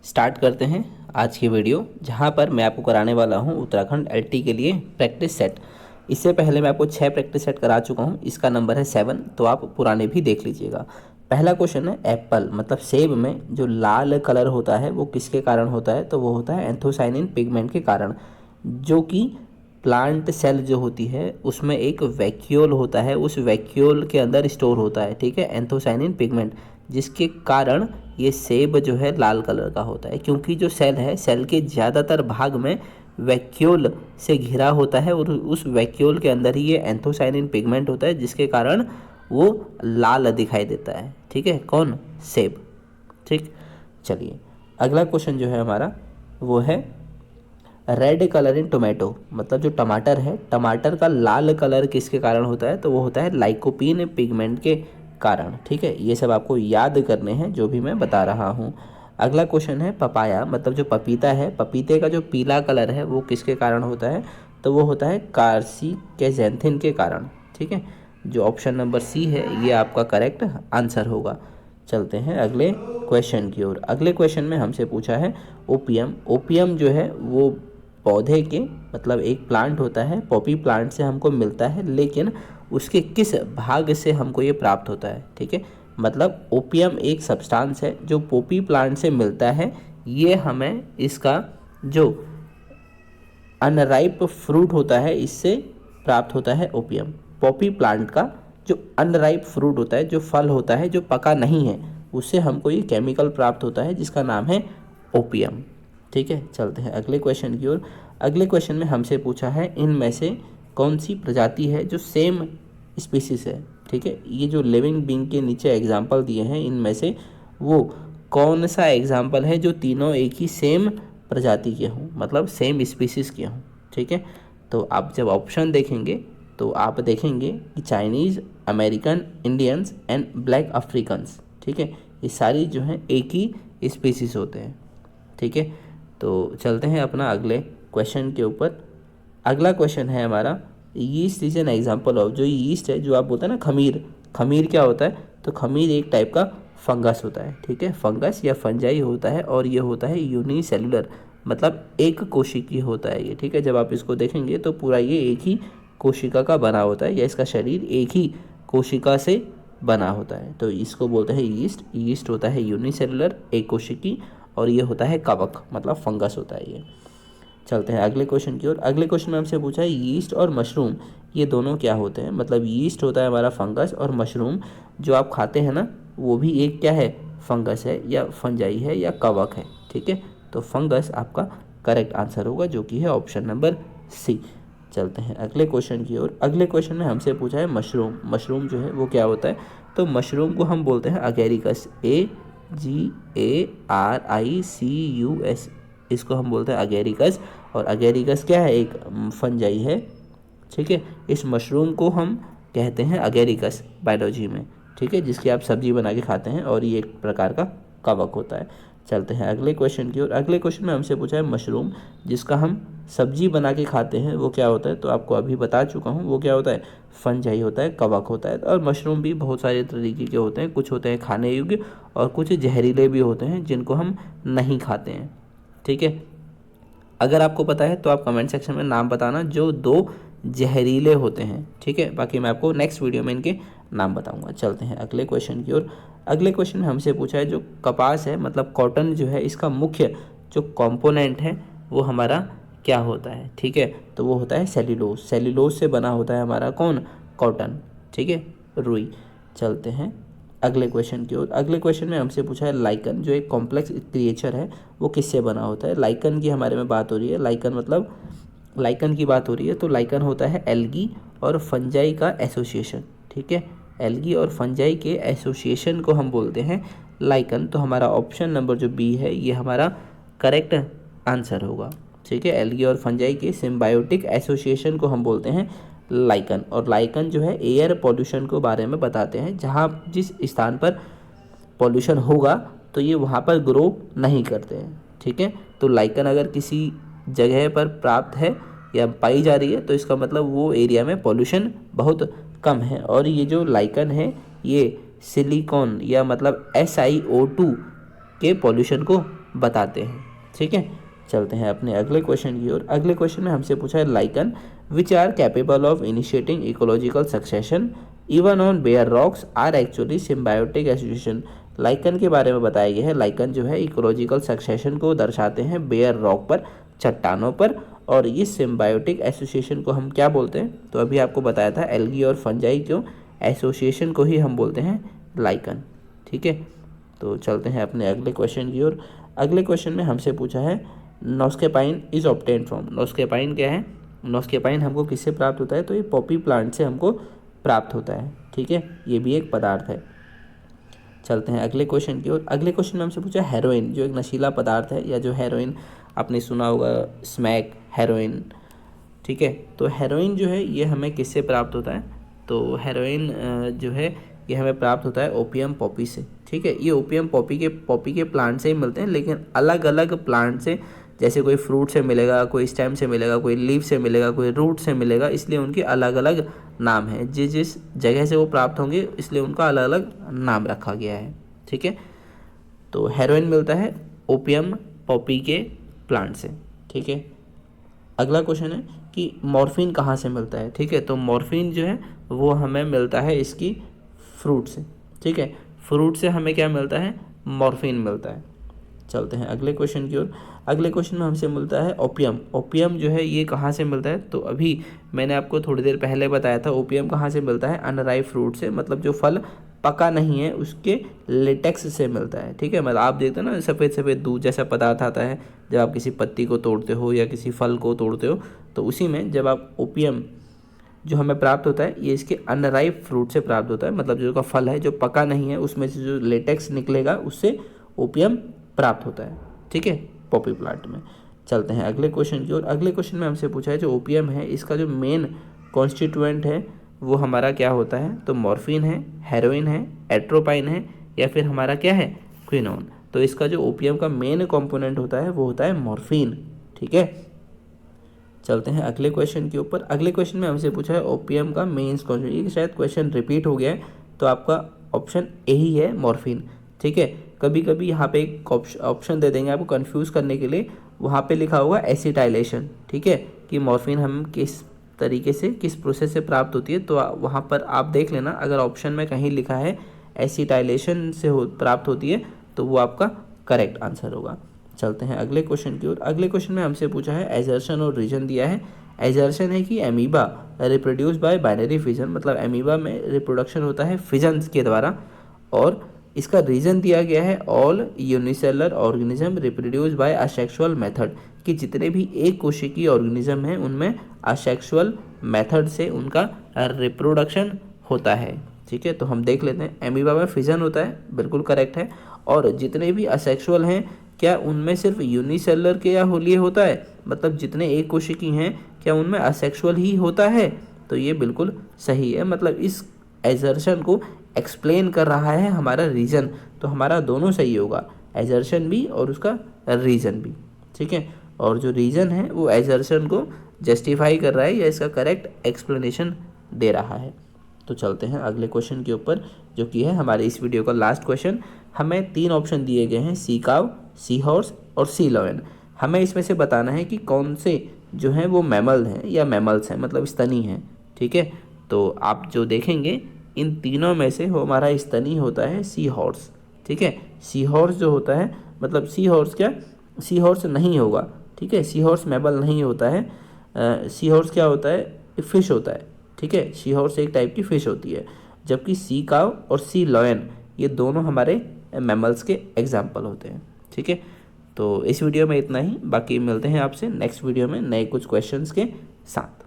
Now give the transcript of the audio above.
Start करते हैं आज की वीडियो, जहां पर मैं आपको कराने वाला हूं उत्तराखंड एलटी के लिए प्रैक्टिस सेट। इससे पहले मैं आपको 6 प्रैक्टिस सेट करा चुका हूं, इसका नंबर है 7, तो आप पुराने भी देख लीजिएगा। पहला क्वेश्चन है एप्पल मतलब सेब में जो लाल कलर होता है वो किसके कारण होता है, तो वो होता है एंथोसाइनिन पिगमेंट के कारण, जो कि प्लांट सेल जो होती है उसमें एक वैक्यूल होता है, उस वैक्यूल के अंदर स्टोर होता है, ठीक है, एंथोसाइनिन पिगमेंट, जिसके कारण ये सेब जो है लाल कलर का होता है। क्योंकि जो सेल है, सेल के ज़्यादातर भाग में वैक्यूल से घिरा होता है और उस वैक्यूल के अंदर ही ये एंथोसाइनिन पिगमेंट होता है, जिसके कारण वो लाल दिखाई देता है, ठीक है, कौन, सेब। ठीक, चलिए अगला क्वेश्चन जो है हमारा वो है रेड कलर इन टोमेटो, मतलब जो टमाटर है, टमाटर का लाल कलर किसके कारण होता है, तो वो होता है लाइकोपीन पिगमेंट के कारण। ठीक है, ये सब आपको याद करने हैं जो भी मैं बता रहा हूँ। अगला क्वेश्चन है पपाया, मतलब जो पपीता है, पपीते का जो पीला कलर है वो किसके कारण होता है, तो वो होता है कार्सिकेजेंथिन के कारण। ठीक है, जो ऑप्शन नंबर सी है ये आपका करेक्ट आंसर होगा। चलते हैं अगले क्वेश्चन की ओर। अगले क्वेश्चन में हमसे पूछा है ओपियम। ओपियम जो है वो पौधे के, मतलब एक प्लांट होता है, पॉपी प्लांट से हमको मिलता है, लेकिन उसके किस भाग से हमको ये प्राप्त होता है। ठीक है, मतलब ओपियम एक सब्सटेंस है जो पॉपी प्लांट से मिलता है, ये हमें इसका जो अनराइप फ्रूट होता है इससे प्राप्त होता है ओपियम। पॉपी प्लांट का जो अनराइप फ्रूट होता है, जो फल होता है जो पका नहीं है, उससे हमको ये केमिकल प्राप्त होता है जिसका नाम है ओपियम। ठीक है, चलते हैं अगले क्वेश्चन की ओर। अगले क्वेश्चन में हमसे पूछा है इनमें से कौन सी प्रजाति है जो सेम स्पीसीज है। ठीक है, ये जो लिविंग बीइंग के नीचे एग्जाम्पल दिए हैं इनमें से वो कौन सा एग्जाम्पल है जो तीनों एक ही सेम प्रजाति के हों, मतलब सेम स्पीसीज के हों। ठीक है, तो आप जब ऑप्शन देखेंगे तो आप देखेंगे कि Chinese, American, Indians and black Africans. ठीक है, ये सारी जो हैं एक ही स्पीसीज होते हैं। ठीक है, तो चलते हैं अपना अगले क्वेश्चन के ऊपर। अगला क्वेश्चन है हमारा yeast is an example of, जो यीस्ट है, जो आप बोलते हैं ना खमीर, खमीर क्या होता है, तो खमीर एक टाइप का फंगस होता है। ठीक है, फंगस या फंजाई होता है और ये होता है यूनिसेलुलर, मतलब एक कोशिकीय होता है ये। ठीक है, जब आप इसको देखेंगे तो पूरा ये एक ही कोशिका का बना होता है, या इसका शरीर एक ही कोशिका से बना होता है, तो इसको बोलते हैं यीस्ट। यीस्ट होता है यूनिसेलुलर, एक कोशिकी, और ये होता है कवक, मतलब फंगस होता है ये। चलते हैं अगले क्वेश्चन की ओर। अगले क्वेश्चन में हमसे पूछा है यीस्ट और मशरूम ये दोनों क्या होते हैं, मतलब यीस्ट होता है हमारा फंगस और मशरूम जो आप खाते हैं ना वो भी एक क्या है, फंगस है या फंजाई है या कवक है। ठीक है, तो फंगस आपका करेक्ट आंसर होगा, जो कि है ऑप्शन नंबर सी। चलते हैं अगले क्वेश्चन की ओर। अगले क्वेश्चन में हमसे पूछा है मशरूम। मशरूम जो है वो क्या होता है, तो मशरूम को हम बोलते हैं अगेरिकस, AGARICUS, इसको हम बोलते हैं अगेरिकस। और अगेरिकस क्या है, एक फंजाई है। ठीक है, इस मशरूम को हम कहते हैं अगेरिकस बायोलॉजी में। ठीक है, जिसकी आप सब्जी बना के खाते हैं, और ये एक प्रकार का कवक होता है। चलते हैं अगले क्वेश्चन की ओर। अगले क्वेश्चन में हमसे पूछा है मशरूम जिसका हम सब्जी बना के खाते हैं वो क्या होता है, तो आपको अभी बता चुका हूँ वो क्या होता है, फंजाई होता है, कवक होता है। और मशरूम भी बहुत सारे तरीके के होते हैं, कुछ होते हैं खाने योग्य और कुछ जहरीले भी होते हैं जिनको हम नहीं खाते हैं। ठीक है, अगर आपको पता है तो आप कमेंट सेक्शन में नाम बताना जो 2 जहरीले होते हैं। ठीक है, बाकी मैं आपको नेक्स्ट वीडियो में इनके नाम बताऊंगा। चलते हैं अगले क्वेश्चन की ओर। अगले क्वेश्चन में हमसे पूछा है जो कपास है, मतलब कॉटन जो है, इसका मुख्य जो कंपोनेंट है वो हमारा क्या होता है। ठीक है, तो वो होता है सेल्यूलोज। सेल्यूलोज से बना होता है हमारा कौन, कॉटन। ठीक है, रुई। चलते हैं अगले क्वेश्चन की ओर। अगले क्वेश्चन में हमसे पूछा है लाइकन जो एक कॉम्प्लेक्स क्रिएचर है वो किससे बना होता है। लाइकन की हमारे में बात हो रही है, लाइकन मतलब लाइकन की बात हो रही है, तो लाइकन होता है एल्गी और फंजाई का एसोसिएशन। ठीक है, एल्गी और फंजाई के एसोसिएशन को हम बोलते हैं लाइकन। तो हमारा ऑप्शन नंबर जो बी है ये हमारा करेक्ट आंसर होगा। ठीक है, एल्गी और फंजाई के सिम्बायोटिक एसोसिएशन को हम बोलते हैं लाइकन। और लाइकन जो है एयर पॉल्यूशन को बारे में बताते हैं, जहाँ जिस स्थान पर पॉल्यूशन होगा तो ये वहाँ पर ग्रो नहीं करते हैं। ठीक है, तो लाइकन अगर किसी जगह पर प्राप्त है या पाई जा रही है तो इसका मतलब वो एरिया में पॉल्यूशन बहुत कम है। और ये जो लाइकन है ये सिलिकॉन या मतलब SiO2 के पॉल्यूशन को बताते हैं। ठीक है, चलते हैं अपने अगले क्वेश्चन की ओर। अगले क्वेश्चन में हमसे पूछा है lichen which are capable of initiating ecological succession even on bare rocks are actually symbiotic association. Lichen के बारे में बताया गया है। लाइकन जो है इकोलॉजिकल सक्सेशन को दर्शाते हैं बेयर रॉक पर, चट्टानों पर, और इस सिम्बायोटिक एसोसिएशन को हम क्या बोलते हैं? तो अभी आपको बताया था एल्गी और फंजाई क्यों एसोसिएशन को ही हम बोलते हैं लाइकन। ठीक है, तो चलते हैं अपने अगले क्वेश्चन की ओर। अगले क्वेश्चन में हमसे पूछा है नोस्केपाइन इज ऑब्टेन फ्रॉम। नोस्केपाइन क्या है? नोस्केपाइन हमको किससे प्राप्त होता है? तो ये पॉपी प्लांट से हमको प्राप्त होता है। ठीक है, ये भी एक पदार्थ है। चलते हैं अगले क्वेश्चन की ओर। अगले क्वेश्चन में हमसे पूछा हेरोइन, जो एक नशीला पदार्थ है, या जो हेरोइन आपने सुना होगा, स्मैक, हेरोइन। ठीक है, तो हेरोइन जो है ये हमें किससे प्राप्त होता है? तो हेरोइन जो है ये हमें प्राप्त होता है ओपियम पॉपी से। ठीक है, ये ओपियम पॉपी के प्लांट से ही मिलते हैं, लेकिन अलग अलग प्लांट से। जैसे कोई फ्रूट से मिलेगा, कोई स्टेम से मिलेगा, कोई लीफ से मिलेगा, कोई रूट से मिलेगा, इसलिए उनके अलग अलग नाम है। जिस जिस जगह से वो प्राप्त होंगे इसलिए उनका अलग अलग नाम रखा गया है। ठीक है, तो हेरोइन मिलता है ओपियम पॉपी के प्लांट से। ठीक है, अगला क्वेश्चन है कि मॉर्फिन कहाँ से मिलता है? ठीक है, तो मॉर्फिन जो है वो हमें मिलता है इसकी फ्रूट से। ठीक है, फ्रूट से हमें क्या मिलता है? मॉर्फिन मिलता है। चलते हैं अगले क्वेश्चन की ओर। अगले क्वेश्चन में हमसे मिलता है ओपियम। ओपियम जो है ये कहाँ से मिलता है? तो अभी मैंने आपको थोड़ी देर पहले बताया था ओपियम कहाँ से मिलता है? अनराइप फ्रूट से, मतलब जो फल पका नहीं है उसके लेटेक्स से मिलता है। ठीक है, मतलब आप देखते हो ना सफ़ेद सफ़ेद दूध जैसा पदार्थ आता है जब आप किसी पत्ती को तोड़ते हो या किसी फल को तोड़ते हो, तो उसी में जब आप ओपियम जो हमें प्राप्त होता है ये इसके अनराइप फ्रूट से प्राप्त होता है। मतलब जो का फल है जो पका नहीं है उसमें से जो लेटेक्स निकलेगा उससे ओपियम प्राप्त होता है। ठीक है, पॉपी प्लांट में। चलते हैं अगले क्वेश्चन की ओर। अगले क्वेश्चन में हमसे पूछा है जो ओपियम है इसका जो मेन कॉन्स्टिट्यूएंट है वो हमारा क्या होता है? तो मॉर्फिन है, हेरोइन है, एट्रोपाइन है, या फिर हमारा क्या है? क्विनोन। तो इसका जो ओपियम का मेन कंपोनेंट होता है वो होता है मॉर्फिन। ठीक है, चलते हैं अगले क्वेश्चन के ऊपर। अगले क्वेश्चन में हमसे पूछा है ओपियम का मेन कॉन्स्टिट्यूएंट। ये शायद क्वेश्चन रिपीट हो गया है, तो आपका ऑप्शन ए ही है, मॉर्फिन। ठीक है, कभी कभी यहाँ पे एक ऑप्शन दे देंगे आपको कंफ्यूज करने के लिए, वहाँ पे लिखा होगा एसिटाइलेशन। ठीक है, कि मॉर्फिन हम किस तरीके से, किस प्रोसेस से प्राप्त होती है, तो वहाँ पर आप देख लेना। अगर ऑप्शन में कहीं लिखा है एसिटाइलेशन से प्राप्त होती है तो वो आपका करेक्ट आंसर होगा। चलते हैं अगले क्वेश्चन की ओर। अगले क्वेश्चन में हमसे पूछा है एजर्शन और रीजन दिया है। एजर्शन है कि amoeba reproduce by binary fission, मतलब एमीबा में रिप्रोडक्शन होता है फिजन के द्वारा, और इसका रीजन दिया गया है all unicellular organism reproduce by asexual method, कि जितने भी एक कोशिकीय ऑर्गेनिज्म हैं उनमें असेक्सुअल मेथड से उनका रिप्रोडक्शन होता है। ठीक है, तो हम देख लेते हैं। एमीबा में फिजन होता है, बिल्कुल करेक्ट है। और जितने भी असेक्सुअल हैं क्या उनमें सिर्फ यूनिसेलर के या लिए होता है? मतलब जितने एक कोशिकी हैं क्या उनमें असेक्सुअल ही होता है? तो ये बिल्कुल सही है। मतलब इस एजर्शन को एक्सप्लेन कर रहा है हमारा रीजन, तो हमारा दोनों सही होगा, एजर्शन भी और उसका रीजन भी। ठीक है, और जो रीजन है वो एजर्शन को जस्टिफाई कर रहा है या इसका करेक्ट एक्सप्लेनेशन दे रहा है। तो चलते हैं अगले क्वेश्चन के ऊपर, जो कि है हमारे इस वीडियो का लास्ट क्वेश्चन। हमें 3 ऑप्शन दिए गए हैं, सी काव, सी हॉर्स और सी लॉयन। हमें इसमें से बताना है कि कौन से जो हैं वो मैमल हैं या मैमल्स हैं, मतलब स्तनी हैं। ठीक है, तो आप जो देखेंगे इन तीनों में से वो हमारा स्तनी होता है सी हॉर्स। ठीक है, सी हॉर्स जो होता है, मतलब सी हॉर्स क्या, सी हॉर्स नहीं होगा। ठीक है, सी हॉर्स मैमल नहीं होता है। सी हॉर्स क्या होता है? फिश होता है। ठीक है, सी हॉर्स एक टाइप की फिश होती है, जबकि सी काव और सी लॉयन ये दोनों हमारे मैमल्स के एग्जाम्पल होते हैं। ठीक है, तो इस वीडियो में इतना ही, बाकी मिलते हैं आपसे नेक्स्ट वीडियो में नए कुछ क्वेश्चंस के साथ।